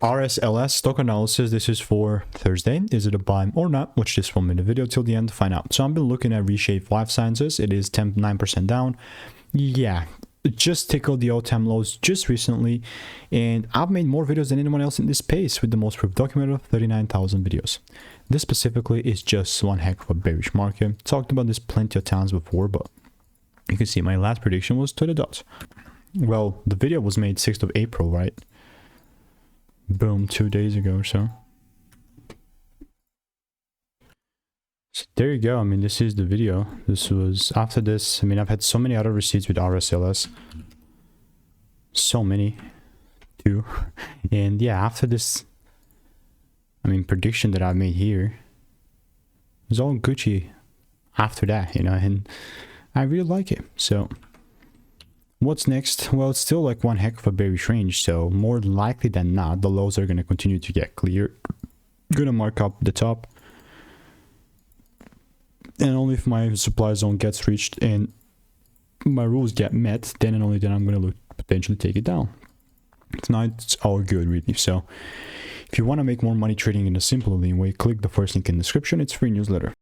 RSLS stock analysis. This is for Thursday. Is it a buy or not? Watch this 1 minute video till the end to find out. So I've been looking at ReShape Lifesciences. It is 9% down. Yeah, it just tickled the all-time lows just recently, and I've made more videos than anyone else in this space with the most proof documented of 39,000 videos. This specifically is just one heck of a bearish market. Talked about this plenty of times before, but you can see my last prediction was to the dot. Well, the video was made 6th of April, right? Boom, 2 days ago or so. So there you go. I mean, this is the video. This was after this. I mean, I've had so many other receipts with RSLS. So many, too. And yeah, after this, I mean, prediction that I made here, it was all Gucci after that, you know, and I really like it. So what's next? Well, it's still like one heck of a bearish range, so more likely than not, the lows are going to continue to get cleared. Gonna mark up the top, and only if my supply zone gets reached and my rules get met, then and only then I'm going to look potentially take it down. If not, it's all good really. So if you want to make more money trading in a simple lean way, click the first link in the description. It's free newsletter.